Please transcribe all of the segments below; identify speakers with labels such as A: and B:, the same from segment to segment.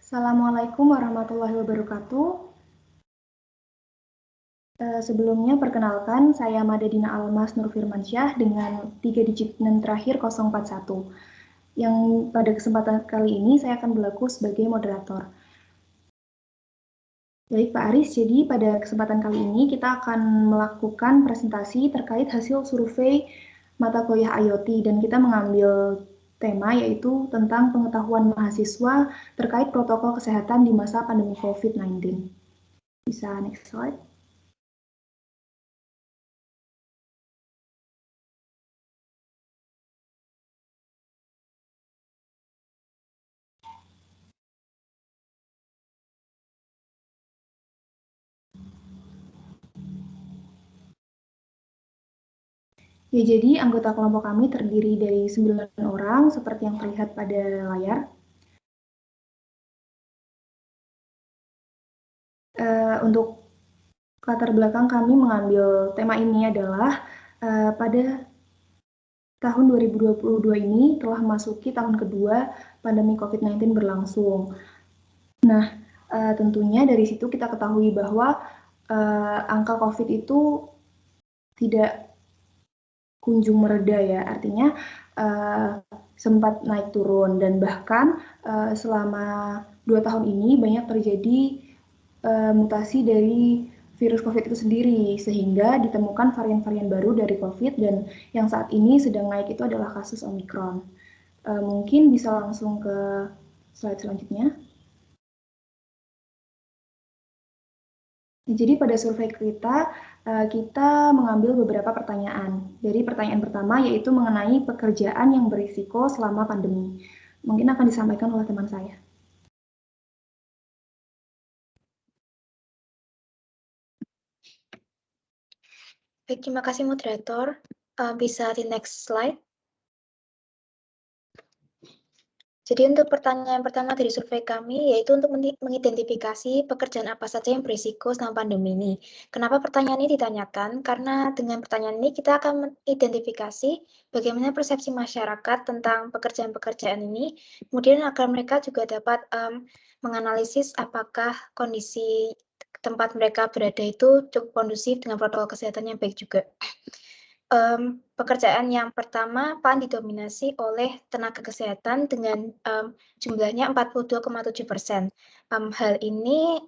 A: Assalamualaikum warahmatullahi wabarakatuh. Sebelumnya perkenalkan, saya Madadina Almas Nur Firmansyah dengan 3 digit NIM terakhir 041. Yang pada kesempatan kali ini saya akan berlaku sebagai moderator. Baik Pak Aris, jadi pada kesempatan kali ini kita akan melakukan presentasi terkait hasil survei mata kuliah IoT dan kita mengambil tema yaitu tentang pengetahuan mahasiswa terkait protokol kesehatan di masa pandemi COVID-19. Bisa next slide. Ya, jadi anggota kelompok kami terdiri dari 9 orang, seperti yang terlihat pada layar. Untuk latar belakang kami mengambil tema ini adalah pada tahun 2022 ini telah memasuki tahun kedua pandemi COVID-19 berlangsung. Nah, tentunya dari situ kita ketahui bahwa angka COVID itu tidak kunjung mereda ya, artinya sempat naik turun dan bahkan selama 2 tahun ini banyak terjadi mutasi dari virus COVID itu sendiri sehingga ditemukan varian-varian baru dari COVID dan yang saat ini sedang naik itu adalah kasus Omicron. Mungkin bisa langsung ke slide selanjutnya. Jadi pada survei kita mengambil beberapa pertanyaan. Jadi pertanyaan pertama yaitu mengenai pekerjaan yang berisiko selama pandemi. Mungkin akan disampaikan oleh teman saya.
B: Baik, terima kasih moderator. Bisa di next slide. Jadi untuk pertanyaan pertama dari survei kami yaitu untuk mengidentifikasi pekerjaan apa saja yang berisiko selama pandemi ini. Kenapa pertanyaan ini ditanyakan? Karena dengan pertanyaan ini kita akan mengidentifikasi bagaimana persepsi masyarakat tentang pekerjaan-pekerjaan ini, kemudian agar mereka juga dapat menganalisis apakah kondisi tempat mereka berada itu cukup kondusif dengan protokol kesehatan yang baik juga. Pekerjaan yang pertama paling didominasi oleh tenaga kesehatan dengan jumlahnya 42,7%. Hal ini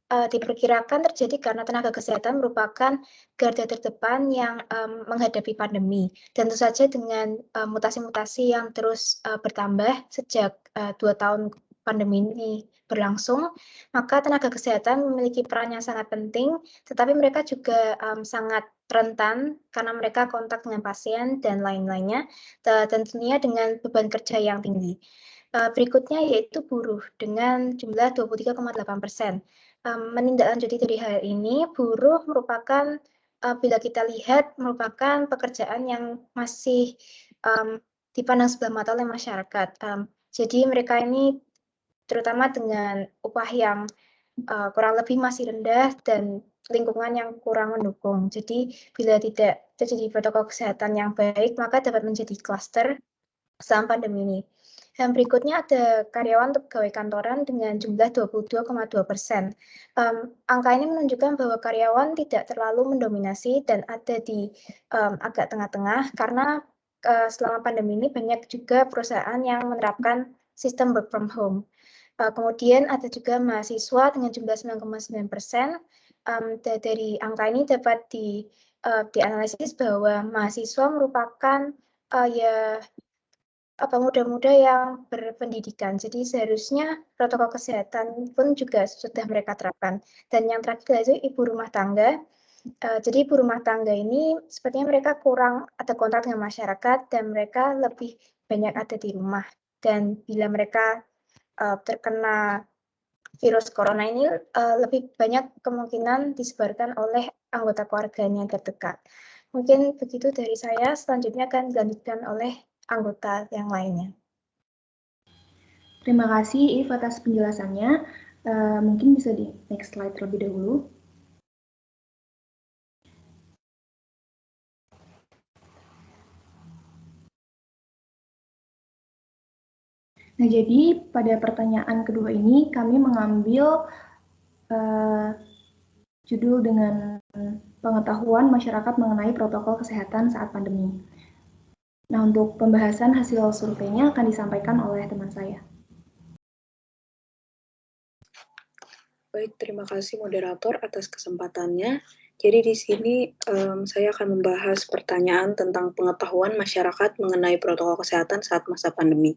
B: diperkirakan terjadi karena tenaga kesehatan merupakan garda terdepan yang menghadapi pandemi. Dan tentu saja dengan mutasi-mutasi yang terus bertambah sejak 2 tahun pandemi ini berlangsung, maka tenaga kesehatan memiliki peran yang sangat penting, tetapi mereka juga sangat rentan karena mereka kontak dengan pasien dan lain-lainnya, tentunya dengan beban kerja yang tinggi. Berikutnya yaitu buruh dengan jumlah 23,8%. Menindaklanjuti dari hal ini, buruh merupakan bila kita lihat merupakan pekerjaan yang masih dipandang sebelah mata oleh masyarakat. Jadi mereka ini terutama dengan upah yang kurang lebih masih rendah dan lingkungan yang kurang mendukung. Jadi bila tidak terjadi protokol kesehatan yang baik, maka dapat menjadi klaster selama pandemi ini. Dan berikutnya ada karyawan untuk pegawai kantoran dengan jumlah 22,2%. Angka ini menunjukkan bahwa karyawan tidak terlalu mendominasi dan ada di agak tengah-tengah karena selama pandemi ini banyak juga perusahaan yang menerapkan sistem work from home. Kemudian ada juga mahasiswa dengan jumlah 9,9%. Dari angka ini dapat dianalisis bahwa mahasiswa merupakan muda-muda yang berpendidikan. Jadi seharusnya protokol kesehatan pun juga sudah mereka terapkan. Dan yang terakhir itu ibu rumah tangga. Jadi ibu rumah tangga ini sepertinya mereka kurang ada kontak dengan masyarakat dan mereka lebih banyak ada di rumah. Dan bila mereka terkena virus corona ini lebih banyak kemungkinan disebarkan oleh anggota keluarganya terdekat. Mungkin begitu dari saya, selanjutnya akan dilanjutkan oleh anggota yang lainnya.
A: Terima kasih If atas penjelasannya. Mungkin bisa di next slide terlebih dahulu. Nah, jadi pada pertanyaan kedua ini kami mengambil judul dengan pengetahuan masyarakat mengenai protokol kesehatan saat pandemi. Nah, untuk pembahasan hasil surveinya akan disampaikan oleh teman saya.
C: Baik, terima kasih moderator atas kesempatannya. Jadi di sini saya akan membahas pertanyaan tentang pengetahuan masyarakat mengenai protokol kesehatan saat masa pandemi.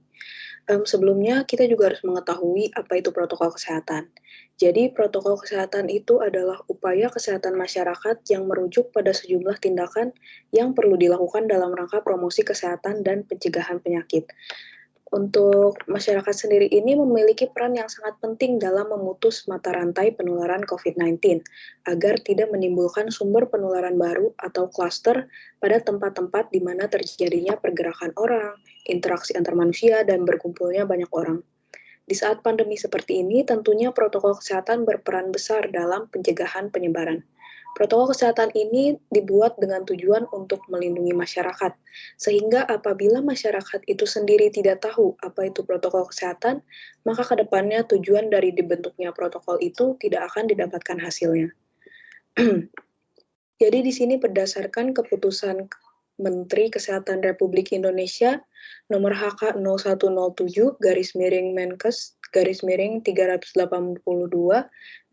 C: Sebelumnya kita juga harus mengetahui apa itu protokol kesehatan. Jadi protokol kesehatan itu adalah upaya kesehatan masyarakat yang merujuk pada sejumlah tindakan yang perlu dilakukan dalam rangka promosi kesehatan dan pencegahan penyakit. Untuk masyarakat sendiri ini memiliki peran yang sangat penting dalam memutus mata rantai penularan COVID-19 agar tidak menimbulkan sumber penularan baru atau klaster pada tempat-tempat di mana terjadinya pergerakan orang, interaksi antar manusia, dan berkumpulnya banyak orang. Di saat pandemi seperti ini, tentunya protokol kesehatan berperan besar dalam pencegahan penyebaran. Protokol kesehatan ini dibuat dengan tujuan untuk melindungi masyarakat, sehingga apabila masyarakat itu sendiri tidak tahu apa itu protokol kesehatan, maka ke depannya tujuan dari dibentuknya protokol itu tidak akan didapatkan hasilnya. Jadi di sini berdasarkan keputusan Menteri Kesehatan Republik Indonesia nomor HK 0107 garis miring Menkes garis miring 382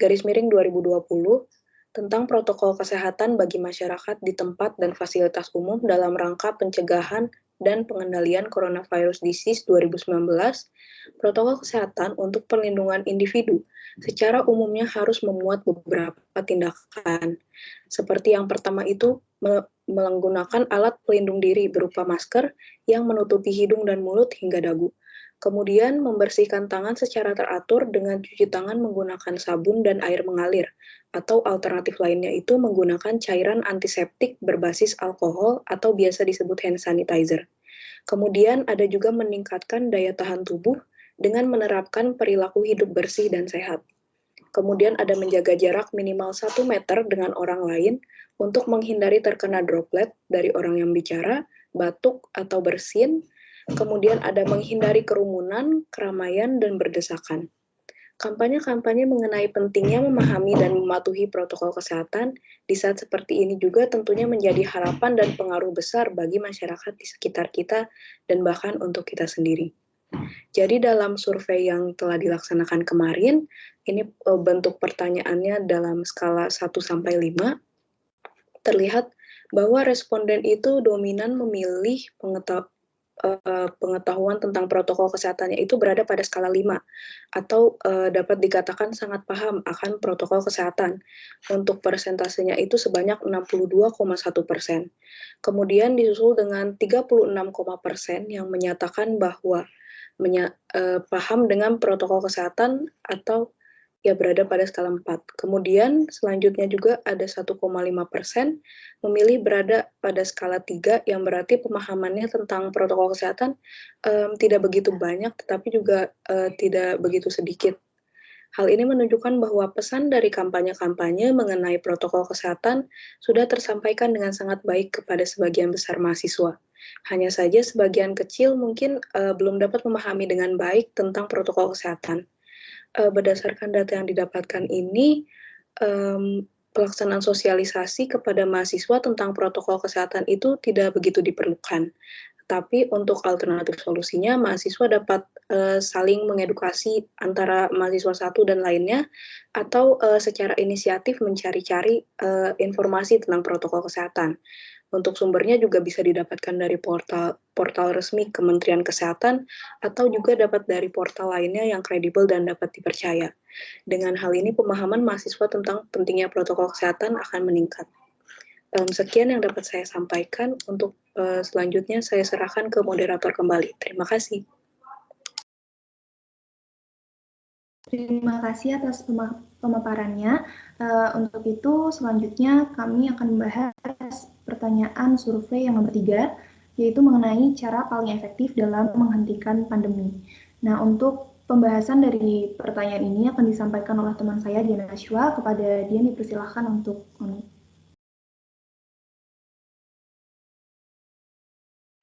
C: garis miring 2020 tentang protokol kesehatan bagi masyarakat di tempat dan fasilitas umum dalam rangka pencegahan dan pengendalian coronavirus disease 2019, protokol kesehatan untuk perlindungan individu secara umumnya harus memuat beberapa tindakan. Seperti yang pertama itu menggunakan alat pelindung diri berupa masker yang menutupi hidung dan mulut hingga dagu. Kemudian membersihkan tangan secara teratur dengan cuci tangan menggunakan sabun dan air mengalir, atau alternatif lainnya itu menggunakan cairan antiseptik berbasis alkohol atau biasa disebut hand sanitizer. Kemudian ada juga meningkatkan daya tahan tubuh dengan menerapkan perilaku hidup bersih dan sehat. Kemudian ada menjaga jarak minimal 1 meter dengan orang lain untuk menghindari terkena droplet dari orang yang bicara, batuk, atau bersin. Kemudian ada menghindari kerumunan, keramaian, dan berdesakan. Kampanye-kampanye mengenai pentingnya memahami dan mematuhi protokol kesehatan di saat seperti ini juga tentunya menjadi harapan dan pengaruh besar bagi masyarakat di sekitar kita dan bahkan untuk kita sendiri. Jadi dalam survei yang telah dilaksanakan kemarin, ini bentuk pertanyaannya dalam skala 1-5, terlihat bahwa responden itu dominan memilih pengetahuan tentang protokol kesehatannya itu berada pada skala 5, atau dapat dikatakan sangat paham akan protokol kesehatan. Untuk persentasenya itu sebanyak 62,1%. Kemudian disusul dengan 36% yang menyatakan bahwa paham dengan protokol kesehatan atau ya berada pada skala 4. Kemudian selanjutnya juga ada 1,5% memilih berada pada skala 3 yang berarti pemahamannya tentang protokol kesehatan tidak begitu banyak tetapi juga tidak begitu sedikit. Hal ini menunjukkan bahwa pesan dari kampanye-kampanye mengenai protokol kesehatan sudah tersampaikan dengan sangat baik kepada sebagian besar mahasiswa. Hanya saja sebagian kecil mungkin belum dapat memahami dengan baik tentang protokol kesehatan. Berdasarkan data yang didapatkan ini, pelaksanaan sosialisasi kepada mahasiswa tentang protokol kesehatan itu tidak begitu diperlukan. Tapi untuk alternatif solusinya, mahasiswa dapat saling mengedukasi antara mahasiswa satu dan lainnya, atau secara inisiatif mencari-cari informasi tentang protokol kesehatan. Untuk sumbernya juga bisa didapatkan dari portal resmi Kementerian Kesehatan, atau juga dapat dari portal lainnya yang kredibel dan dapat dipercaya. Dengan hal ini, pemahaman mahasiswa tentang pentingnya protokol kesehatan akan meningkat. Sekian yang dapat saya sampaikan. Untuk selanjutnya saya serahkan ke moderator kembali. Terima kasih.
A: Terima kasih atas pemaparannya. Untuk itu, selanjutnya kami akan membahas pertanyaan survei yang nomor 3, yaitu mengenai cara paling efektif dalam menghentikan pandemi. Nah, untuk pembahasan dari pertanyaan ini akan disampaikan oleh teman saya, Diana Ashwa. Kepada Dian dipersilahkan untuk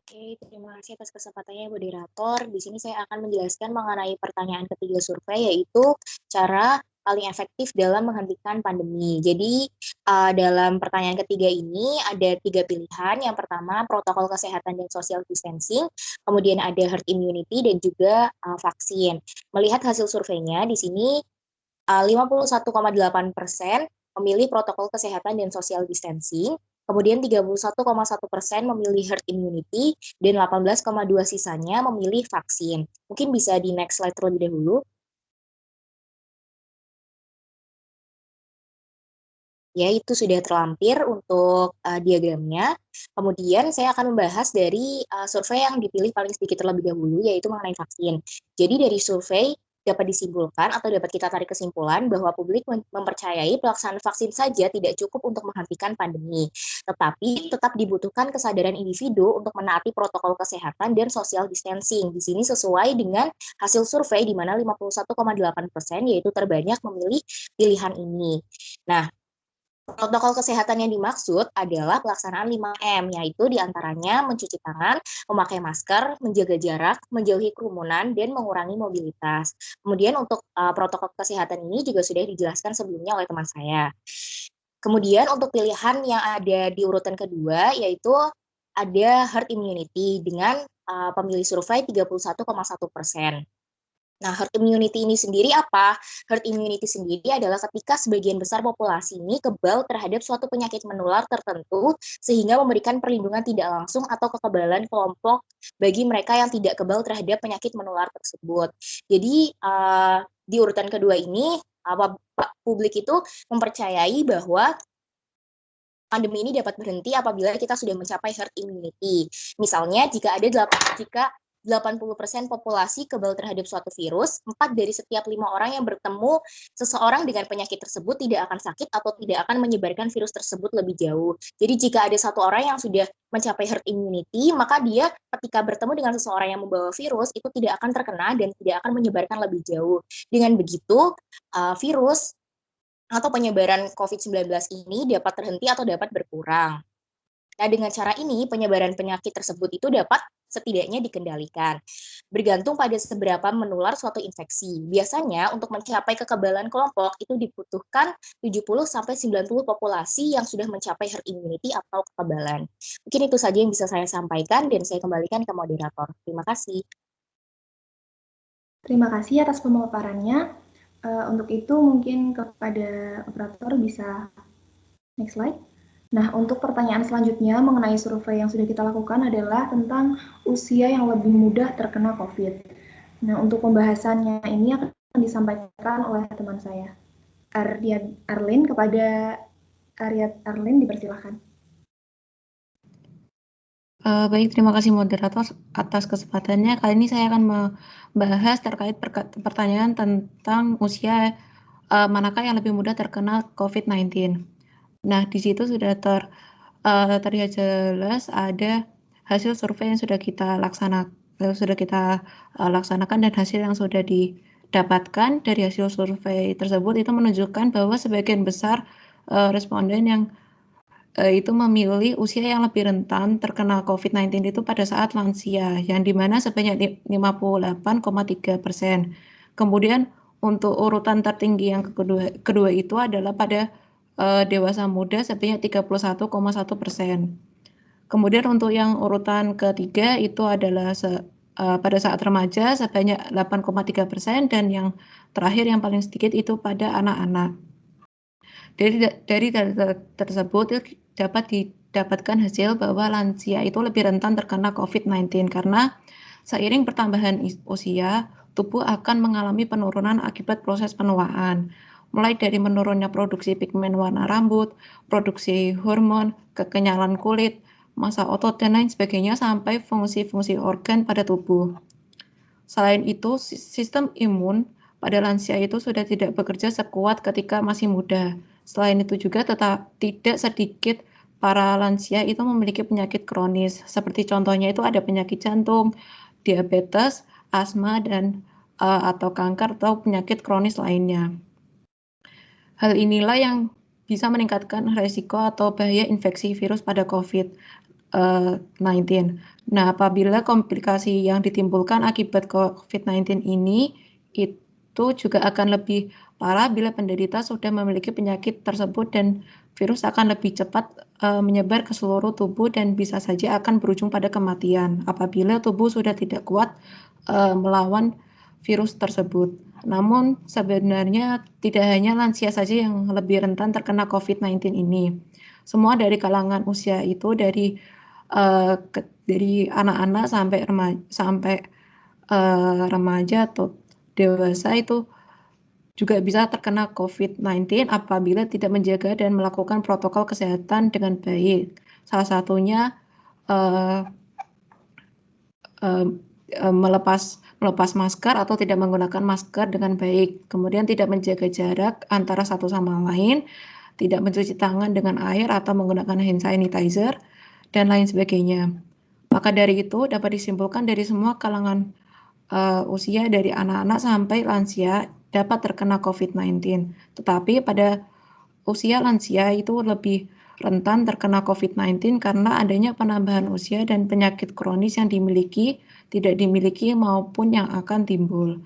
B: Oke,
D: Oke, terima kasih atas kesempatannya moderator. Di sini saya akan menjelaskan mengenai pertanyaan ketiga survei, yaitu cara paling efektif dalam menghentikan pandemi. Jadi dalam pertanyaan ketiga ini ada 3 pilihan. Yang pertama protokol kesehatan dan social distancing, kemudian ada herd immunity dan juga vaksin. Melihat hasil surveinya di sini 51,8% memilih protokol kesehatan dan social distancing, kemudian 31,1% memilih herd immunity, dan 18,2 sisanya memilih vaksin. Mungkin bisa di next slide terlebih dahulu. Ya, itu sudah terlampir untuk diagramnya. Kemudian saya akan membahas dari survei yang dipilih paling sedikit terlebih dahulu, yaitu mengenai vaksin. Jadi dari survei dapat disimpulkan atau dapat kita tarik kesimpulan bahwa publik mempercayai pelaksanaan vaksin saja tidak cukup untuk menghentikan pandemi, tetapi tetap dibutuhkan kesadaran individu untuk menaati protokol kesehatan dan social distancing. Di sini sesuai dengan hasil survei di mana 51,8% yaitu terbanyak memilih pilihan ini. Nah, protokol kesehatan yang dimaksud adalah pelaksanaan 5M, yaitu diantaranya mencuci tangan, memakai masker, menjaga jarak, menjauhi kerumunan, dan mengurangi mobilitas. Kemudian untuk protokol kesehatan ini juga sudah dijelaskan sebelumnya oleh teman saya. Kemudian untuk pilihan yang ada di urutan kedua, yaitu ada herd immunity dengan pemilih survei 31,1%. Nah, herd immunity ini sendiri apa? Herd immunity sendiri adalah ketika sebagian besar populasi ini kebal terhadap suatu penyakit menular tertentu sehingga memberikan perlindungan tidak langsung atau kekebalan kelompok bagi mereka yang tidak kebal terhadap penyakit menular tersebut. Jadi di urutan kedua ini publik itu mempercayai bahwa pandemi ini dapat berhenti apabila kita sudah mencapai herd immunity. Misalnya jika 80% populasi kebal terhadap suatu virus, 4 dari setiap 5 orang yang bertemu seseorang dengan penyakit tersebut tidak akan sakit atau tidak akan menyebarkan virus tersebut lebih jauh. Jadi jika ada satu orang yang sudah mencapai herd immunity, maka dia ketika bertemu dengan seseorang yang membawa virus, itu tidak akan terkena dan tidak akan menyebarkan lebih jauh. Dengan begitu, virus atau penyebaran COVID-19 ini dapat terhenti atau dapat berkurang. Nah, dengan cara ini, penyebaran penyakit tersebut itu dapat setidaknya dikendalikan. Bergantung pada seberapa menular suatu infeksi. Biasanya, untuk mencapai kekebalan kelompok, itu dibutuhkan 70-90 populasi yang sudah mencapai herd immunity atau kekebalan. Mungkin itu saja yang bisa saya sampaikan, dan saya kembalikan ke moderator. Terima kasih.
A: Terima kasih atas pemaparannya. Untuk itu, mungkin kepada operator bisa next slide. Nah, untuk pertanyaan selanjutnya mengenai survei yang sudah kita lakukan adalah tentang usia yang lebih mudah terkena COVID. Nah, untuk pembahasannya ini akan disampaikan oleh teman saya, Arlin. Kepada Arlin, dipersilahkan.
E: Baik, terima kasih moderator atas kesempatannya. Kali ini saya akan membahas terkait pertanyaan tentang usia manakah yang lebih mudah terkena COVID-19. Nah, di situ sudah terlihat jelas ada hasil survei yang sudah kita laksanakan dan hasil yang sudah didapatkan dari hasil survei tersebut itu menunjukkan bahwa sebagian besar responden yang itu memilih usia yang lebih rentan terkena COVID-19 itu pada saat lansia, yang dimana sebanyak 58,3%. Kemudian untuk urutan tertinggi yang kedua itu adalah pada dewasa muda sebanyak 31,1%. Kemudian untuk yang urutan ketiga itu adalah pada saat remaja sebanyak 8,3%, dan yang terakhir yang paling sedikit itu pada anak-anak. Dari data tersebut dapat didapatkan hasil bahwa lansia itu lebih rentan terkena COVID-19 karena seiring pertambahan usia, tubuh akan mengalami penurunan akibat proses penuaan, mulai dari menurunnya produksi pigmen warna rambut, produksi hormon, kekenyalan kulit, massa otot, dan lain sebagainya sampai fungsi-fungsi organ pada tubuh. Selain itu, sistem imun pada lansia itu sudah tidak bekerja sekuat ketika masih muda. Selain itu juga tidak sedikit para lansia itu memiliki penyakit kronis, seperti contohnya itu ada penyakit jantung, diabetes, asma, dan atau kanker atau penyakit kronis lainnya. Hal inilah yang bisa meningkatkan risiko atau bahaya infeksi virus pada COVID. COVID-19. Nah, apabila komplikasi yang ditimbulkan akibat COVID-19 ini itu juga akan lebih parah bila penderita sudah memiliki penyakit tersebut dan virus akan lebih cepat menyebar ke seluruh tubuh dan bisa saja akan berujung pada kematian apabila tubuh sudah tidak kuat melawan virus tersebut. Namun sebenarnya tidak hanya lansia saja yang lebih rentan terkena COVID-19 ini. Semua dari kalangan usia itu dari anak-anak sampai remaja atau dewasa itu juga bisa terkena COVID-19 apabila tidak menjaga dan melakukan protokol kesehatan dengan baik. Salah satunya melepas masker atau tidak menggunakan masker dengan baik. Kemudian tidak menjaga jarak antara satu sama lain, tidak mencuci tangan dengan air atau menggunakan hand sanitizer, dan lain sebagainya. Maka dari itu dapat disimpulkan dari semua kalangan usia dari anak-anak sampai lansia dapat terkena COVID-19. Tetapi pada usia lansia itu lebih rentan terkena COVID-19 karena adanya penambahan usia dan penyakit kronis yang dimiliki, tidak dimiliki maupun yang akan timbul.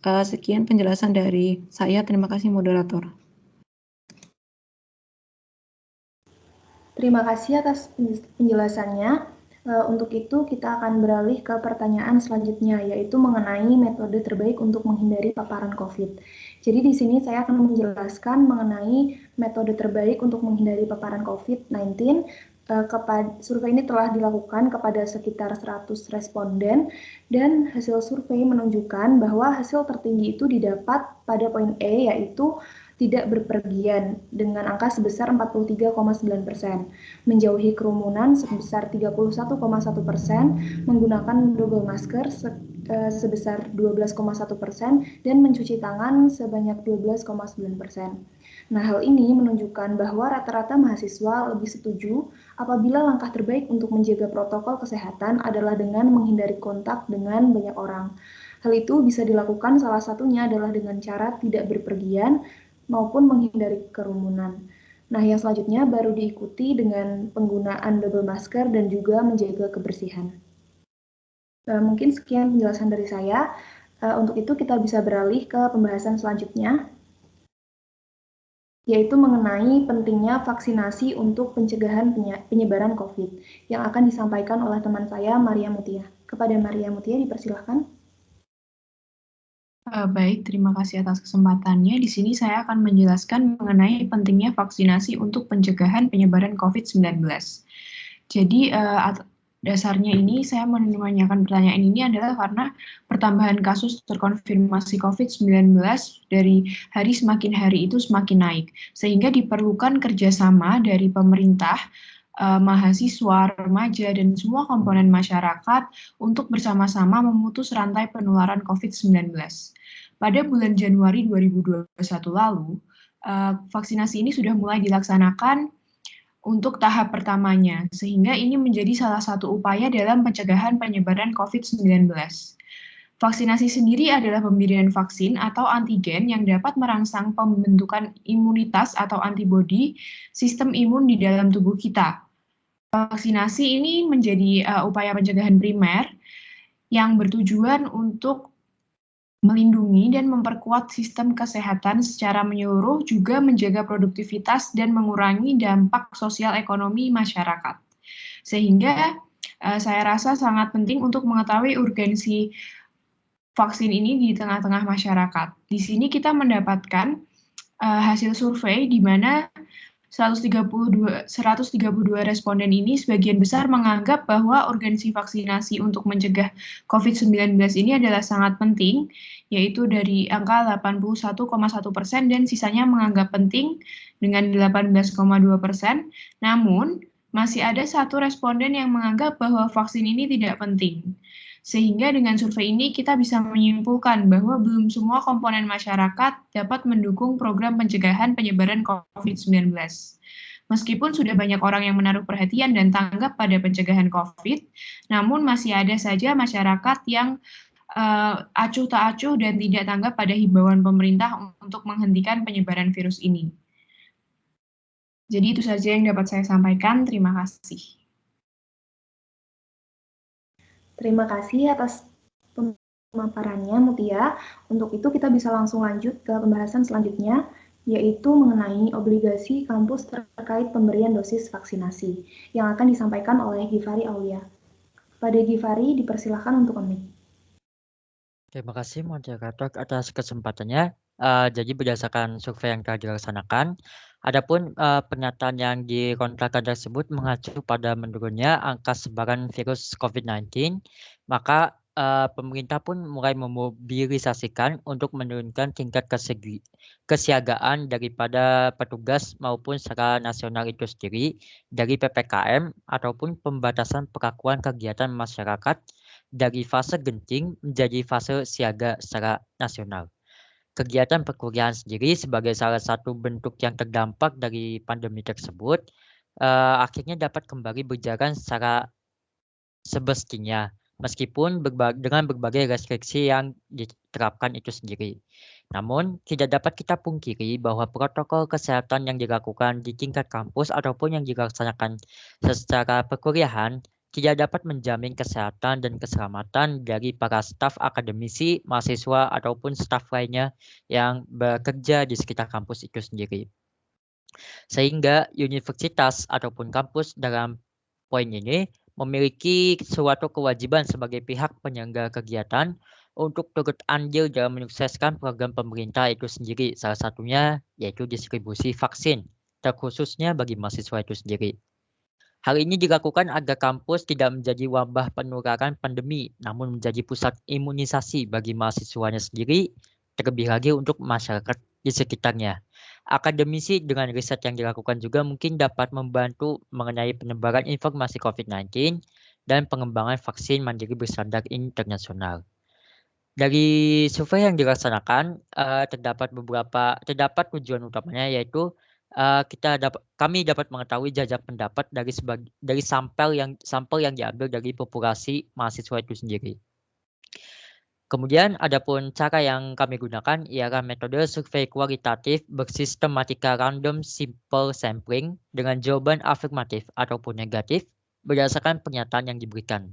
E: Sekian penjelasan dari saya. Terima kasih moderator.
A: Terima kasih atas penjelasannya. Untuk itu kita akan beralih ke pertanyaan selanjutnya, yaitu mengenai metode terbaik untuk menghindari paparan COVID. Jadi di sini saya akan menjelaskan mengenai metode terbaik untuk menghindari paparan COVID-19. Survei ini telah dilakukan kepada sekitar 100 responden dan hasil survei menunjukkan bahwa hasil tertinggi itu didapat pada poin E, yaitu tidak berpergian dengan angka sebesar 43,9%, menjauhi kerumunan sebesar 31,1%, menggunakan double masker sebesar 12,1%, dan mencuci tangan sebanyak 12,9%. Nah, hal ini menunjukkan bahwa rata-rata mahasiswa lebih setuju apabila langkah terbaik untuk menjaga protokol kesehatan adalah dengan menghindari kontak dengan banyak orang. Hal itu bisa dilakukan salah satunya adalah dengan cara tidak berpergian maupun menghindari kerumunan. Nah, yang selanjutnya baru diikuti dengan penggunaan double masker dan juga menjaga kebersihan. Mungkin sekian penjelasan dari saya. Untuk itu kita bisa beralih ke pembahasan selanjutnya, yaitu mengenai pentingnya vaksinasi untuk pencegahan penyebaran COVID yang akan disampaikan oleh teman saya, Maria Mutia. Kepada Maria Mutia, dipersilahkan.
F: Baik, terima kasih atas kesempatannya. Di sini saya akan menjelaskan mengenai pentingnya vaksinasi untuk pencegahan penyebaran COVID-19. Jadi, dasarnya ini saya menanyakan pertanyaan ini adalah karena pertambahan kasus terkonfirmasi COVID-19 dari hari semakin hari itu semakin naik, sehingga diperlukan kerjasama dari pemerintah, mahasiswa, remaja, dan semua komponen masyarakat untuk bersama-sama memutus rantai penularan COVID-19. Pada bulan Januari 2021 lalu, vaksinasi ini sudah mulai dilaksanakan untuk tahap pertamanya, sehingga ini menjadi salah satu upaya dalam pencegahan penyebaran COVID-19. Vaksinasi sendiri adalah pemberian vaksin atau antigen yang dapat merangsang pembentukan imunitas atau antibodi sistem imun di dalam tubuh kita. Vaksinasi ini menjadi upaya pencegahan primer yang bertujuan untuk melindungi dan memperkuat sistem kesehatan secara menyeluruh, juga menjaga produktivitas dan mengurangi dampak sosial ekonomi masyarakat. Sehingga saya rasa sangat penting untuk mengetahui urgensi vaksin ini di tengah-tengah masyarakat. Di sini kita mendapatkan hasil survei di mana 132 responden ini sebagian besar menganggap bahwa urgensi vaksinasi untuk mencegah COVID-19 ini adalah sangat penting, yaitu dari angka 81,1% dan sisanya menganggap penting dengan 18,2%. Namun, masih ada satu responden yang menganggap bahwa vaksin ini tidak penting. Sehingga dengan survei ini kita bisa menyimpulkan bahwa belum semua komponen masyarakat dapat mendukung program pencegahan penyebaran COVID-19. Meskipun sudah banyak orang yang menaruh perhatian dan tanggap pada pencegahan COVID, namun masih ada saja masyarakat yang acuh tak acuh dan tidak tanggap pada himbauan pemerintah untuk menghentikan penyebaran virus ini. Jadi itu saja yang dapat saya sampaikan. Terima kasih.
A: Terima kasih atas pemaparannya, Mutia. Untuk itu kita bisa langsung lanjut ke pembahasan selanjutnya, yaitu mengenai obligasi kampus terkait pemberian dosis vaksinasi, yang akan disampaikan oleh Givari Aulia. Pada Givari, dipersilakan untuk unmute.
G: Terima kasih moderator atas kesempatannya. Jadi berdasarkan survei yang telah dilaksanakan, adapun pernyataan yang dikontrakan tersebut mengacu pada menurunnya angka sebaran virus COVID-19, maka pemerintah pun mulai memobilisasikan untuk menurunkan tingkat kesiagaan daripada petugas maupun secara nasional itu sendiri dari PPKM ataupun pembatasan perlakuan kegiatan masyarakat dari fase genting menjadi fase siaga secara nasional. Kegiatan perkuliahan sendiri sebagai salah satu bentuk yang terdampak dari pandemi tersebut, akhirnya dapat kembali berjalan secara semestinya, meskipun dengan berbagai restriksi yang diterapkan itu sendiri. Namun, tidak dapat kita pungkiri bahwa protokol kesehatan yang dilakukan di tingkat kampus ataupun yang dilaksanakan secara perkuliahan tidak dapat menjamin kesehatan dan keselamatan dari para staf akademisi, mahasiswa, ataupun staf lainnya yang bekerja di sekitar kampus itu sendiri. Sehingga universitas ataupun kampus dalam poin ini memiliki suatu kewajiban sebagai pihak penyelenggara kegiatan untuk turut andil dalam menyukseskan program pemerintah itu sendiri. Salah satunya yaitu distribusi vaksin, terkhususnya bagi mahasiswa itu sendiri. Hal ini dilakukan agar kampus tidak menjadi wabah penularan pandemi, namun menjadi pusat imunisasi bagi mahasiswanya sendiri, terlebih lagi untuk masyarakat di sekitarnya. Akademisi dengan riset yang dilakukan juga mungkin dapat membantu mengenai penyebaran informasi COVID-19 dan pengembangan vaksin mandiri berstandar internasional. Dari survei yang dilaksanakan, terdapat tujuan utamanya yaitu kami dapat mengetahui jajak pendapat dari sampel yang diambil dari populasi mahasiswa itu sendiri. Kemudian adapun cara yang kami gunakan ialah metode survei kualitatif bersistematika random simple sampling dengan jawaban afirmatif ataupun negatif berdasarkan pernyataan yang diberikan.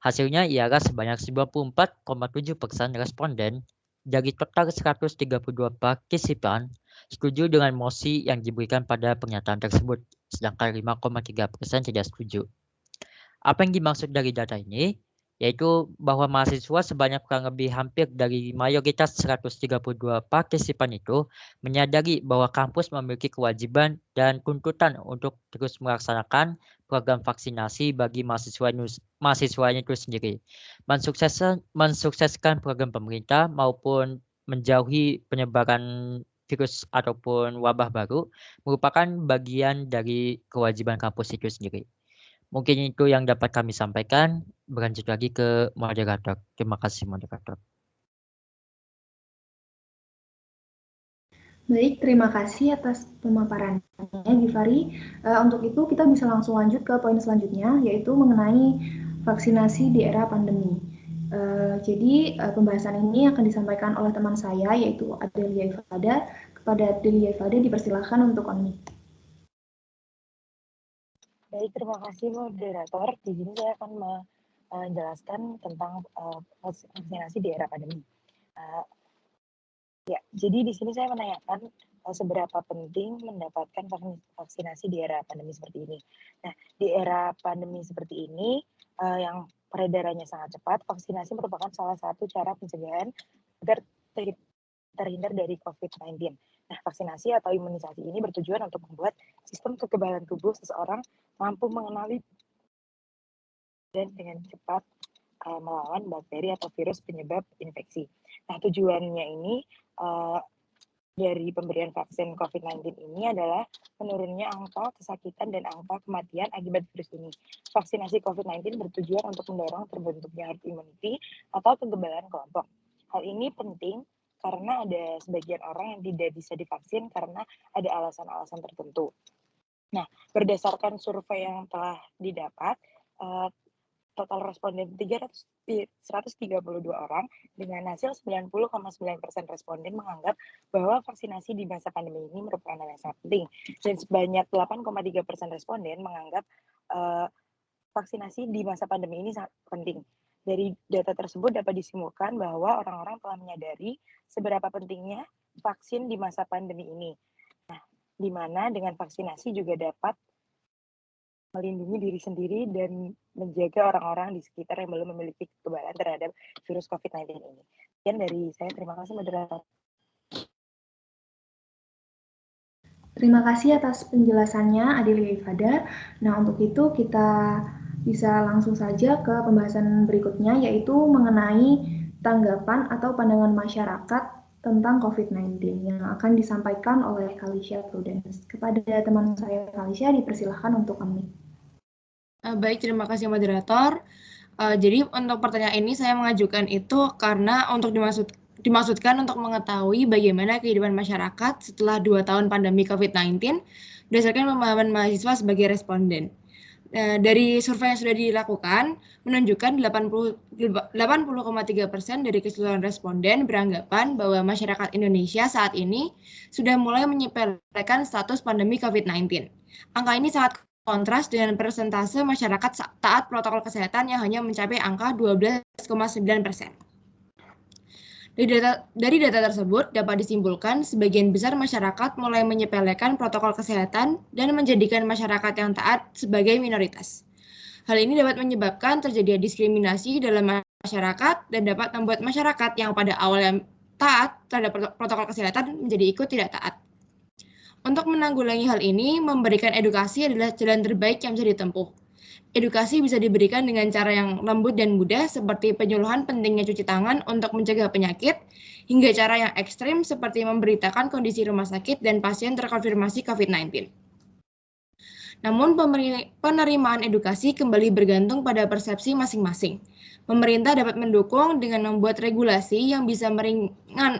G: Hasilnya ialah sebanyak 94,7% responden dari total 132 partisipan setuju dengan mosi yang diberikan pada pernyataan tersebut, sedangkan 5,3% tidak setuju. Apa yang dimaksud dari data ini? Yaitu bahwa mahasiswa sebanyak kurang lebih hampir dari mayoritas 132 partisipan itu menyadari bahwa kampus memiliki kewajiban dan tuntutan untuk terus melaksanakan program vaksinasi bagi mahasiswanya itu sendiri, mensukseskan program pemerintah maupun menjauhi penyebaran virus ataupun wabah baru merupakan bagian dari kewajiban kampus itu sendiri. Mungkin itu yang dapat kami sampaikan. Berlanjut lagi ke moderator. Terima kasih moderator.
A: Baik, terima kasih atas pemaparannya, Givari. Untuk itu kita bisa langsung lanjut ke poin selanjutnya, yaitu mengenai vaksinasi di era pandemi. Jadi pembahasan ini akan disampaikan oleh teman saya, yaitu Adelia Ifada. Kepada Adelia Ifada dipersilakan untuk unmute.
H: Baik, terima kasih moderator. Di sini saya akan menjelaskan tentang vaksinasi di era pandemi. Ya, jadi di sini saya menanyakan seberapa penting mendapatkan vaksinasi di era pandemi seperti ini. Nah, di era pandemi seperti ini yang peredarannya sangat cepat, vaksinasi merupakan salah satu cara pencegahan agar terhindar dari COVID-19. Nah, vaksinasi atau imunisasi ini bertujuan untuk membuat sistem kekebalan tubuh seseorang mampu mengenali dan dengan cepat melawan bakteri atau virus penyebab infeksi. Nah, tujuannya ini dari pemberian vaksin COVID-19 ini adalah menurunnya angka kesakitan dan angka kematian akibat virus ini. Vaksinasi COVID-19 bertujuan untuk mendorong terbentuknya herd immunity atau kekebalan kelompok. Hal ini penting karena ada sebagian orang yang tidak bisa divaksin karena ada alasan-alasan tertentu. Nah, berdasarkan survei yang telah didapat, total responden 132 orang dengan hasil 90,9% responden menganggap bahwa vaksinasi di masa pandemi ini merupakan hal yang sangat penting. Dan sebanyak 8,3% responden menganggap vaksinasi di masa pandemi ini sangat penting. Dari data tersebut dapat disimpulkan bahwa orang-orang telah menyadari seberapa pentingnya vaksin di masa pandemi ini. Nah, di mana dengan vaksinasi juga dapat melindungi diri sendiri dan menjaga orang-orang di sekitar yang belum memiliki kekebalan terhadap virus COVID-19 ini. Sekian dari saya, terima kasih moderator.
A: Terima kasih atas penjelasannya Adelia Ifada. Nah, untuk itu kita bisa langsung saja ke pembahasan berikutnya, yaitu mengenai tanggapan atau pandangan masyarakat tentang COVID-19 yang akan disampaikan oleh Kalisha Prudence. Kepada teman saya Kalisha, dipersilahkan untuk unmute.
F: Baik, terima kasih moderator. Jadi untuk pertanyaan ini saya mengajukan itu karena untuk dimaksudkan untuk mengetahui bagaimana kehidupan masyarakat setelah 2 tahun pandemi COVID-19 berdasarkan pemahaman mahasiswa sebagai responden. Dari survei yang sudah dilakukan menunjukkan 80,3% dari keseluruhan responden beranggapan bahwa masyarakat Indonesia saat ini sudah mulai menyepelekan status pandemi COVID-19. Angka ini sangat kontras dengan persentase masyarakat taat protokol kesehatan yang hanya mencapai angka 12,9%. Dari data tersebut dapat disimpulkan sebagian besar masyarakat mulai menyepelekan protokol kesehatan dan menjadikan masyarakat yang taat sebagai minoritas. Hal ini dapat menyebabkan terjadinya diskriminasi dalam masyarakat dan dapat membuat masyarakat yang pada awalnya taat terhadap protokol kesehatan menjadi ikut tidak taat. Untuk menanggulangi hal ini, memberikan edukasi adalah jalan terbaik yang bisa ditempuh. Edukasi bisa diberikan dengan cara yang lembut dan mudah seperti penyuluhan pentingnya cuci tangan untuk mencegah penyakit, hingga cara yang ekstrim seperti memberitakan kondisi rumah sakit dan pasien terkonfirmasi COVID-19. Namun penerimaan edukasi kembali bergantung pada persepsi masing-masing. Pemerintah dapat mendukung dengan membuat regulasi yang bisa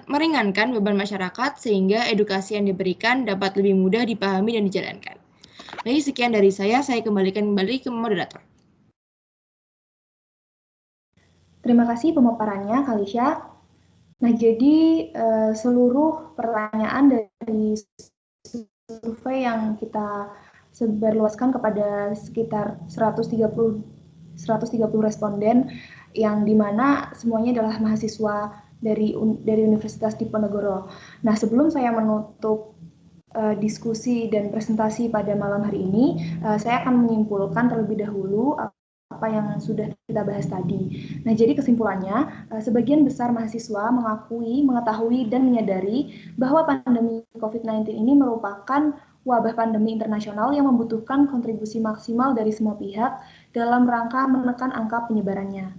F: meringankan beban masyarakat sehingga edukasi yang diberikan dapat lebih mudah dipahami dan dijalankan. Baik, sekian dari saya kembalikan ke moderator.
A: Terima kasih pemaparannya, Kalisha. Nah, jadi seluruh pertanyaan dari survei yang kita sebarluaskan kepada sekitar 130 responden yang dimana semuanya adalah mahasiswa dari Universitas Diponegoro. Nah, sebelum saya menutup diskusi dan presentasi pada malam hari ini, saya akan menyimpulkan terlebih dahulu apa yang sudah kita bahas tadi. Nah, jadi kesimpulannya, sebagian besar mahasiswa mengetahui dan menyadari bahwa pandemi COVID-19 ini merupakan wabah pandemi internasional yang membutuhkan kontribusi maksimal dari semua pihak dalam rangka menekan angka penyebarannya.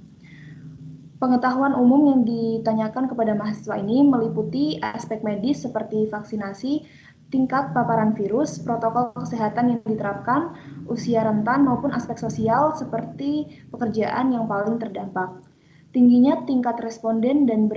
A: Pengetahuan umum yang ditanyakan kepada mahasiswa ini meliputi aspek medis seperti vaksinasi, tingkat paparan virus, protokol kesehatan yang diterapkan, usia rentan maupun aspek sosial seperti pekerjaan yang paling terdampak. Tingginya tingkat responden dan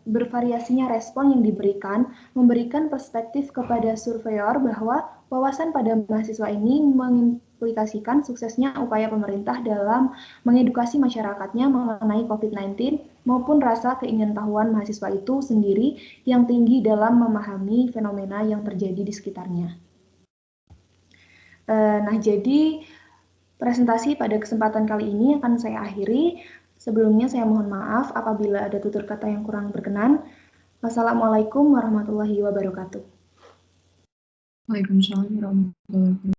A: bervariasinya respon yang diberikan memberikan perspektif kepada surveyor bahwa wawasan pada mahasiswa ini mengimplikasikan suksesnya upaya pemerintah dalam mengedukasi masyarakatnya mengenai COVID-19 maupun rasa keingintahuan mahasiswa itu sendiri yang tinggi dalam memahami fenomena yang terjadi di sekitarnya. Nah, jadi presentasi pada kesempatan kali ini akan saya akhiri. Sebelumnya saya mohon maaf apabila ada tutur kata yang kurang berkenan. Wassalamualaikum warahmatullahi wabarakatuh.
F: Waalaikumsalam warahmatullahi wabarakatuh.